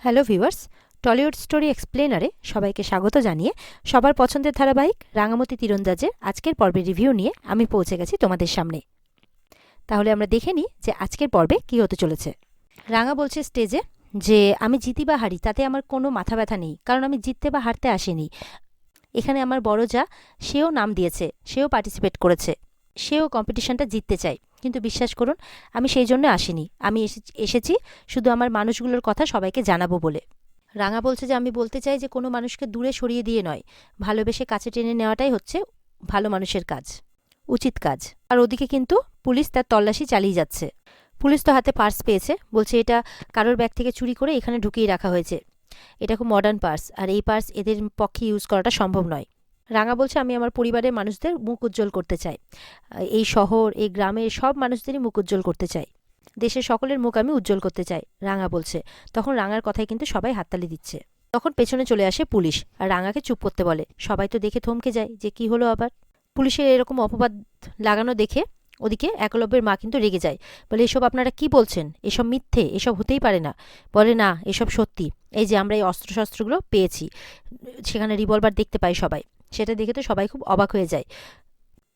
Hello viewers, Tollywood story এক্সপ্লেনারে সবাইকে স্বাগত জানিয়ে সবার পছন্দের ধারাবাহিক রাঙামতি তীরন্দাজের আজকের পর্বের রিভিউ নিয়ে আমি পৌঁছে গেছি তোমাদের সামনে। তাহলে আমরা দেখে নিই যে আজকের পর্বে কী হতে চলেছে। রাঙা বলছে স্টেজে যে আমি জিতি বা হারি তাতে আমার কোনো মাথা ব্যথা নেই, কারণ আমি জিততে বা হারতে আসিনি। এখানে আমার বড় যা, সেও নাম দিয়েছে, সেও পার্টিসিপেট করেছে, সেও কম্পিটিশনটা জিততে চায়, কিন্তু বিশ্বাস করুন আমি সেই জন্য আসিনি। আমি এসেছি শুধু আমার মানুষগুলোর কথা সবাইকে জানাবো বলে। রাঙা বলছে যে আমি বলতে চাই যে কোনো মানুষকে দূরে সরিয়ে দিয়ে নয়, ভালোবেসে কাছে টেনে নেওয়াটাই হচ্ছে ভালো মানুষের কাজ, উচিত কাজ। আর ওদিকে কিন্তু পুলিশ তার তল্লাশি চালিয়ে যাচ্ছে। পুলিশ তো হাতে পার্স পেয়েছে, বলছে এটা কারোর ব্যাগ থেকে চুরি করে এখানে ঢুকিয়ে রাখা হয়েছে। এটা খুব মডার্ন পার্স, আর এই পার্স এদের পক্ষে ইউজ করাটা সম্ভব নয়। রাঙা বলছে আমি আমার পরিবারের মানুষদের মুখ উজ্জ্বল করতে চাই, এই শহর এই গ্রামের সব মানুষদেরই মুখ উজ্জ্বল করতে চাই, দেশের সকলের মুখ আমি উজ্জ্বল করতে চাই, রাঙা বলছে। তখন রাঙার কথায় কিন্তু সবাই হাততালি দিচ্ছে। তখন পেছনে চলে আসে পুলিশ আর রাঙাকে চুপ করতে বলে। সবাই তো দেখে থমকে যায় যে কি হলো আবার। পুলিশের এরকম অপবাদ লাগানো দেখে ওদিকে একলব্যের মা কিন্তু রেগে যায়, বলে এসব আপনারা কি বলছেন, এসব মিথ্যে, এসব হতেই পারে না। বলে না, এসব সত্যি, এই যে আমরা এই অস্ত্রশস্ত্রগুলো পেয়েছি, সেখানে রিভলভার দেখতে পাই সবাই, সেটা দেখে তো সবাই খুব অবাক হয়ে যায়।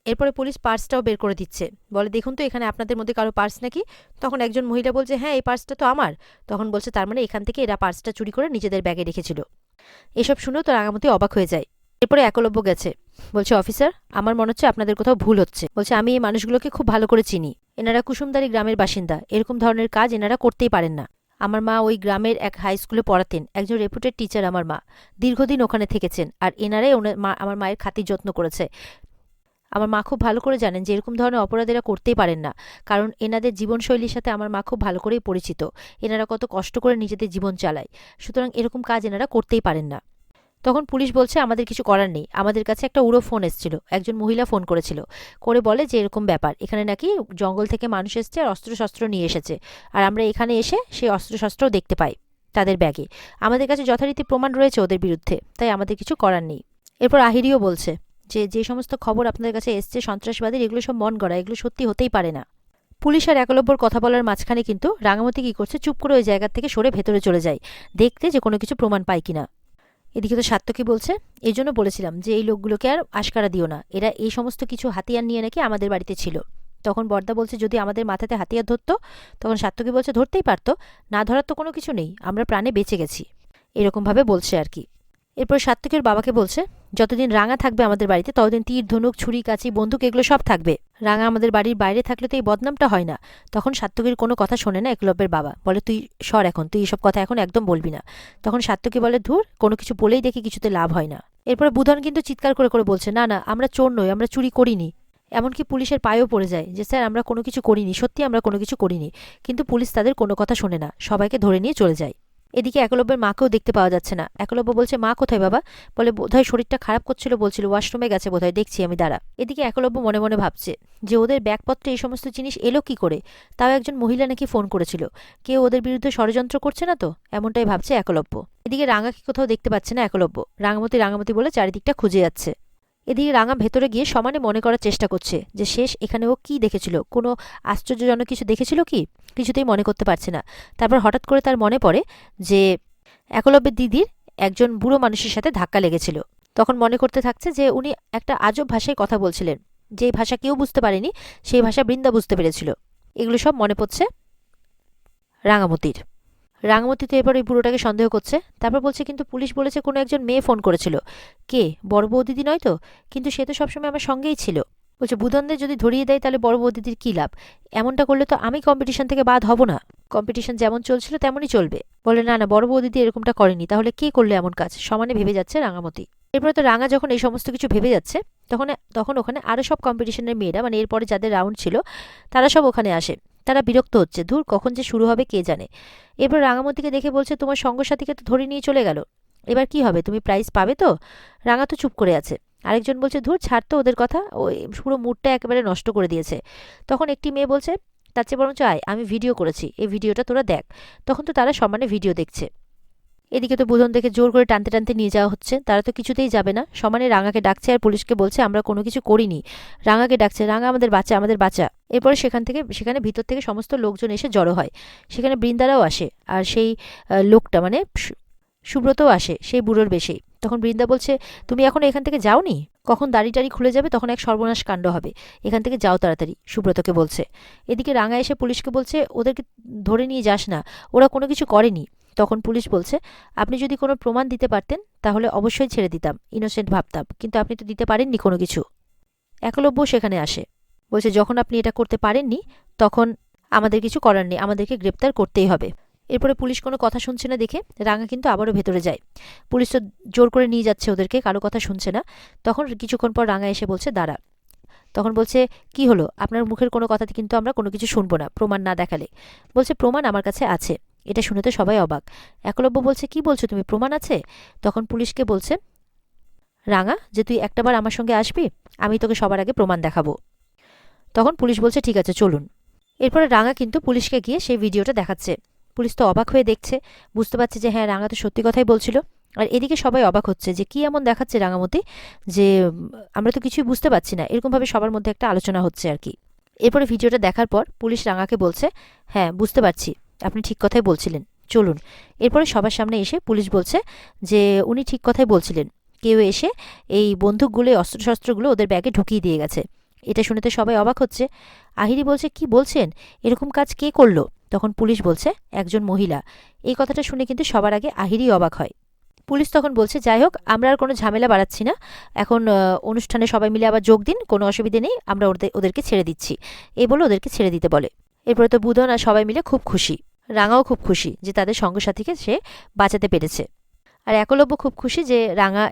এরপরে পুলিশ পার্সটাও বের করে দিচ্ছে, বলে দেখুন তো এখানে আপনাদের মধ্যে কারো পার্স নাকি। তখন একজন মহিলা বলছে হ্যাঁ এই পার্সটা তো আমার। তখন বলছে তার মানে এখান থেকে এরা পার্সটা চুরি করে নিজেদের ব্যাগে রেখেছিল। এসব শুনেও তো রাঙামতি অবাক হয়ে যায়। এরপরে একলব্য গেছে, বলছে অফিসার আমার মনে হচ্ছে আপনাদের কোথাও ভুল হচ্ছে। বলছে আমি এই মানুষগুলোকে খুব ভালো করে চিনি, এনারা কুসুমদারি গ্রামের বাসিন্দা, এরকম ধরনের কাজ এনারা করতেই পারেন না। আমার মা ওই গ্রামের এক হাই স্কুলে পড়াতেন, একজন রেপুটেড টিচার আমার মা, দীর্ঘদিন ওখানে থেকেছেন, আর এনারাই আমার মায়ের খাতির যত্ন করেছে। আমার মা খুব ভালো করে জানেন যে এরকম ধরনের অপরাধ এরা করতেই পারেন না, কারণ এনাদের জীবনশৈলীর সাথে আমার মা খুব ভালো করেই পরিচিত, এনারা কত কষ্ট করে নিজেদের জীবন চালায়, সুতরাং এরকম কাজ এনারা করতেই পারেন না। তখন পুলিশ বলছে আমাদের কিছু করার নেই, আমাদের কাছে একটা উড়ো ফোন এসেছিল, একজন মহিলা ফোন করেছিল, করে বলে যে এরকম ব্যাপার, এখানে নাকি জঙ্গল থেকে মানুষ এসছে আর অস্ত্রশস্ত্র নিয়ে এসেছে, আর আমরা এখানে এসে সেই অস্ত্রশস্ত্রও দেখতে পাই তাদের ব্যাগে। আমাদের কাছে যথারীতি প্রমাণ রয়েছে ওদের বিরুদ্ধে, তাই আমাদের কিছু করার নেই। এরপর আহিরিও বলছে যে যে সমস্ত খবর আপনাদের কাছে এসছে সন্ত্রাসবাদীর, এগুলো সব মন গড়া, এগুলো সত্যি হতেই পারে না। পুলিশ আর একলব্যর কথা বলার মাঝখানে কিন্তু রাঙামতি কি করছে, চুপ করে ওই জায়গা থেকে সরে ভেতরে চলে যায়, দেখতে যে কোনো কিছু প্রমাণ পায় কিনা। এদিকে তো সাত্তকী বলছে এই জন্য বলেছিলাম যে এই লোকগুলোকে আর আশকারা দিও না, এরা এই সমস্ত কিছু হাতিয়ার নিয়ে নাকি আমাদের বাড়িতে ছিল। তখন বর্দা বলছে যদি আমাদের মাথাতে হাতিয়ার ধরতো। তখন সাত্তকী বলছে ধরতেই পারতো, না ধরার তো কোনো কিছু নেই, আমরা প্রাণে বেঁচে গেছি, এরকমভাবে বলছে আর কি। এরপর সাত্তকীর বাবাকে বলছে যতদিন রাঙা থাকবে আমাদের বাড়িতে ততদিন তীর ধনুক ছুরি কাঁচি বন্দুক এগুলো সব থাকবে, রাঙা আমাদের বাড়ির বাইরে থাকলে তো এই বদনামটা হয় না। তখন সাত্তকীর কোনো কথা শোনে না একলব্যের বাবা, বলে তুই সর এখন, তুই এসব কথা এখন একদম বলবি না। তখন সাত্তকী বলে ধুর, কোনো কিছু বলেই দেখি কিছুতে লাভ হয় না। এরপরে বুধন কিন্তু চিৎকার করে করে বলছে না না আমরা চোর নই, আমরা চুরি করিনি। এমনকি পুলিশের পায়েও পড়ে যায় যে স্যার আমরা কোনো কিছু করিনি, সত্যি আমরা কোনো কিছু করিনি। কিন্তু পুলিশ তাদের কোনো কথা শোনে না, সবাইকে ধরে নিয়ে চলে যায়। এদিকে একলব্যের মাকেও দেখতে পাওয়া যাচ্ছে না। একলব্য বলছে মা কোথায় বাবা, বলে বোধহয় শরীরটা খারাপ করছিল, বলছিল ওয়াশরুমে গেছে বোধহয়, দেখছি আমি দাঁড়া। এদিকে একলব্য মনে মনে ভাবছে যে ওদের ব্যাগপত্রে এই সমস্ত জিনিস এলো কি করে, তাও একজন মহিলা নাকি ফোন করেছিল, কেউ ওদের বিরুদ্ধে ষড়যন্ত্র করছে না তো, এমনটাই ভাবছে একলব্য। এদিকে রাঙাকে কোথাও দেখতে পাচ্ছে না একলব্য, রাঙামতি রাঙামতি বলে চারিদিকটা খুঁজে যাচ্ছে। এদিকে রাঙা ভেতরে গিয়ে সমানে মনে করার চেষ্টা করছে যে শেষ এখানে ও কি দেখেছিল, কোনো আশ্চর্যজনক কিছু দেখেছিল কি, কিছুতেই মনে করতে পারছে না। তারপর হঠাৎ করে তার মনে পড়ে যে একলব্যের দিদির একজন বুড়ো মানুষের সাথে ধাক্কা লেগেছিল। তখন মনে করতে থাকছে যে উনি একটা আজব ভাষায় কথা বলছিলেন, যেই ভাষা কেউ বুঝতে পারেনি, সেই ভাষা বৃন্দা বুঝতে পেরেছিল। এগুলো সব মনে পড়ছে রাঙামতির। রাঙামতি তো এবার ওই বুড়োটাকে সন্দেহ করছে। তারপর বলছে কিন্তু পুলিশ বলেছে কোনো একজন মেয়ে ফোন করেছিল, কে, বড় বৌদিদি নয় তো, কিন্তু সে তো সবসময় আমার সঙ্গেই ছিল। বলছে বুধনদের যদি ধরিয়ে দেয় তাহলে বড় বৌদিদির কী লাভ, এমনটা করলে তো আমি কম্পিটিশন থেকে বাদ হব না, কম্পিটিশন যেমন চলছিল তেমনই চলবে। বলে না না বড় বৌদিদি এরকমটা করেনি, তাহলে কে করলো এমন কাজ, সমানে ভেবে যাচ্ছে রাঙামতি। এরপরে তো রাঙা যখন এই সমস্ত কিছু ভেবে যাচ্ছে তখন তখন ওখানে আরও সব কম্পিটিশনের মেয়েরা, মানে এরপরে যাদের রাউন্ড ছিল তারা সব ওখানে আসে। তারা বিরক্ত হচ্ছে, ধুর কখন যে শুরু হবে কে জানে। এরপর রাঙামতিকে দেখে বলছে তোমার সঙ্গসাথীকে তো ধরে নিয়ে চলে গেল, এবার কি হবে, তুমি প্রাইজ পাবে তো। রাঙা তো চুপ করে আছে। আরেকজন বলছে ধুর ছাড় তো ওদের কথা, ওই পুরো মুডটা একেবারে নষ্ট করে দিয়েছে। তখন একটি মেয়ে বলছে তার চেয়ে বরঞ্চ আয়, আমি ভিডিও করেছি, এই ভিডিওটা তোরা দেখ। তখন তো তারা সমানে ভিডিও দেখছে। এদিকে তো বুধন দেখে জোর করে টানতে টানতে নিয়ে যাওয়া হচ্ছে, তারা তো কিছুতেই যাবে না, সমানে রাঙাকে ডাকছে আর পুলিশকে বলছে আমরা কোনো কিছু করিনি, রাঙাকে ডাকছে, রাঙা আমাদের বাচ্চা, আমাদের বাচ্চা। এরপরে সেখানে ভিতর থেকে সমস্ত লোকজন এসে জড়ো হয়, সেখানে বৃন্দারাও আসে, আর সেই লোকটা মানে সুব্রতও আসে সেই বুড়োর বেশি। তখন বৃন্দা বলছে তুমি এখনো এখান থেকে যাওনি, কখন দাড়ি টাড়ি খুলে যাবে তখন এক সর্বনাশ কাণ্ড হবে, এখান থেকে যাও তাড়াতাড়ি, সুব্রতকে বলছে। এদিকে রাঙা এসে পুলিশকে বলছে ওদেরকে ধরে নিয়ে যাস না, ওরা কোনো কিছু করেনি। তখন পুলিশ বলছে আপনি যদি কোনো প্রমাণ দিতে পারতেন তাহলে অবশ্যই ছেড়ে দিতাম, ইনোসেন্ট ভাবতাম, কিন্তু আপনি তো দিতে পারেননি কোনো কিছু। একলব্য সেখানে আসে, বলছে যখন আপনি এটা করতে পারেননি তখন আমাদের কিছু করার নেই, আমাদেরকে গ্রেপ্তার করতেই হবে। এরপরে পুলিশ কোনো কথা শুনছে না দেখে রাঙা কিন্তু আবারও ভেতরে যায়। পুলিশ তো জোর করে নিয়ে যাচ্ছে ওদেরকে, কারো কথা শুনছে না। তখন কিছুক্ষণ পর রাঙা এসে বলছে দাঁড়া। তখন বলছে কি হলো, আপনার মুখের কোনো কথাতে কিন্তু আমরা কোনো কিছু শুনবো না প্রমাণ না দেখালে। বলছে প্রমাণ আমার কাছে আছে। এটা শুনে তো সবাই অবাক। একলব্য বলছে কি বলছো তুমি, প্রমাণ আছে? তখন পুলিশকে বলছে রাঙা যে তুই একটাবার আমার সঙ্গে আসবি, আমি তোকে সবার আগে প্রমাণ দেখাবো। তখন পুলিশ বলছে ঠিক আছে চলুন। এরপরে রাঙা কিন্তু পুলিশকে গিয়ে সেই ভিডিওটা দেখাচ্ছে। পুলিশ তো অবাক হয়ে দেখছে, বুঝতে পারছে যে হ্যাঁ রাঙা তো সত্যি কথাই বলছিল। আর এদিকে সবাই অবাক হচ্ছে যে কি এমন দেখাচ্ছে রাঙামতি যে আমরা তো কিছুই বুঝতে পারছি না, এরকমভাবে সবার মধ্যে একটা আলোচনা হচ্ছে আর কি। এরপরে ভিডিওটা দেখার পর পুলিশ রাঙাকে বলছে হ্যাঁ বুঝতে পারছি, আপনি ঠিক কথাই বলছিলেন, চলুন। এরপরে সবার সামনে এসে পুলিশ বলছে যে উনি ঠিক কথাই বলছিলেন, কেউ এসে এই বন্দুকগুলো অস্ত্রশস্ত্রগুলো ওদের ব্যাগে ঢুকিয়ে দিয়ে গেছে। এটা শুনে তো সবাই অবাক হচ্ছে। আহিরি বলছে কি বলছেন, এরকম কাজ কে করলো? তখন পুলিশ বলছে একজন মহিলা। এই কথাটা শুনে কিন্তু সবার আগে আহিরি অবাক হয়। পুলিশ তখন বলছে যাই হোক আমরা আর কোনো ঝামেলা বাড়াচ্ছি না, এখন অনুষ্ঠানে সবাই মিলে আবার যোগ দিন, কোনো অসুবিধে নেই, আমরা ওদেরকে ছেড়ে দিচ্ছি। এই বলে ওদেরকে ছেড়ে দিতে বলে। এরপরে তো বুধন আর সবাই মিলে খুব খুশি, রাঙাও খুব খুশি যে তাদের সঙ্গসাথীকে সে বাঁচাতে পেরেছে। আর একলব্য খুব খুশি যে রাঙা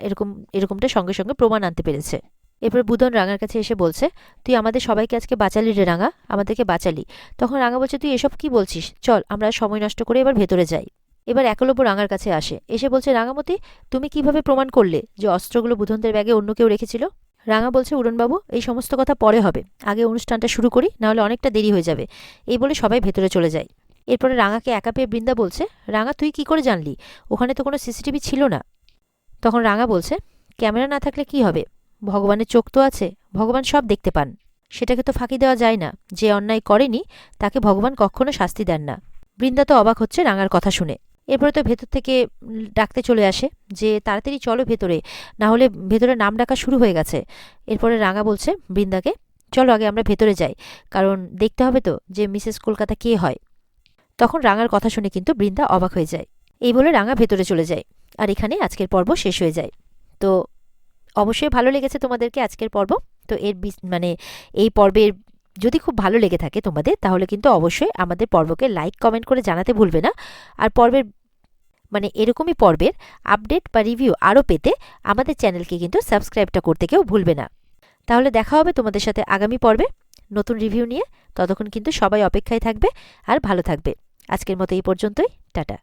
এরকমটা সঙ্গে সঙ্গে প্রমাণ আনতে পেরেছে। এরপর বুধন রাঙার কাছে এসে বলছে তুই আমাদের সবাইকে আজকে বাঁচালি রে রাঙা, আমাদেরকে বাঁচালি। তখন রাঙা বলছে তুই এসব কি বলছিস, চল আমরা সময় নষ্ট করে এবার ভেতরে যাই। এবার একলব্য রাঙার কাছে আসে, এসে বলছে রাঙামতি তুমি কিভাবে প্রমাণ করলে যে অস্ত্রগুলো বুধনদের ব্যাগে অন্য কেউ রেখেছিল? রাঙা বলছে উড়নবাবু এই সমস্ত কথা পরে হবে, আগে অনুষ্ঠানটা শুরু করি, নাহলে অনেকটা দেরি হয়ে যাবে। এই বলে সবাই ভেতরে চলে যায়। এরপরে রাঙাকে একা পেয়ে বৃন্দা বলছে রাঙা তুই কি করে জানলি, ওখানে তো কোনো সিসিটিভি ছিল না। তখন রাঙা বলছে ক্যামেরা না থাকলে কি হবে, ভগবানের চোখ তো আছে, ভগবান সব দেখতে পান, সেটাকে তো ফাঁকি দেওয়া যায় না, যে অন্যায় করেনি তাকে ভগবান কখনো শাস্তি দেন না। বৃন্দা তো অবাক হচ্ছে রাঙার কথা শুনে। এরপরে তো ভেতর থেকে ডাকতে চলে আসে যে তাড়াতাড়ি চলো ভেতরে, না হলে ভেতরে নাম ডাকা শুরু হয়ে গেছে। এরপরে রাঙা বলছে বৃন্দাকে চলো আগে আমরা ভেতরে যাই, কারণ দেখতে হবে তো যে মিসেস কলকাতা কে হয়। তখন রাঙার কথা শুনে কিন্তু বৃন্দা অবাক হয়ে যায়। এই বলে রাঙা ভেতরে চলে যায়। আর এখানে আজকের পর্ব শেষ হয়ে যায়। তো অবশ্যই ভালো লেগেছে তোমাদেরকে আজকের পর্ব। তো মানে এই পর্বের যদি খুব ভালো লেগে থাকে তোমাদের, তাহলে কিন্তু অবশ্যই আমাদের পর্বকে লাইক কমেন্ট করে জানাতে ভুলবে না। আর পর্বের মানে এরকমই পর্বের আপডেট বা রিভিউ আরও পেতে আমাদের চ্যানেলকে কিন্তু সাবস্ক্রাইবটা করতে কেউ ভুলবে না। তাহলে দেখা হবে তোমাদের সাথে আগামী পর্বে নতুন রিভিউ নিয়ে। ততক্ষণ কিন্তু সবাই অপেক্ষায় থাকবে আর ভালো থাকবে। আজকের মতো এই পর্যন্তই, টাটা।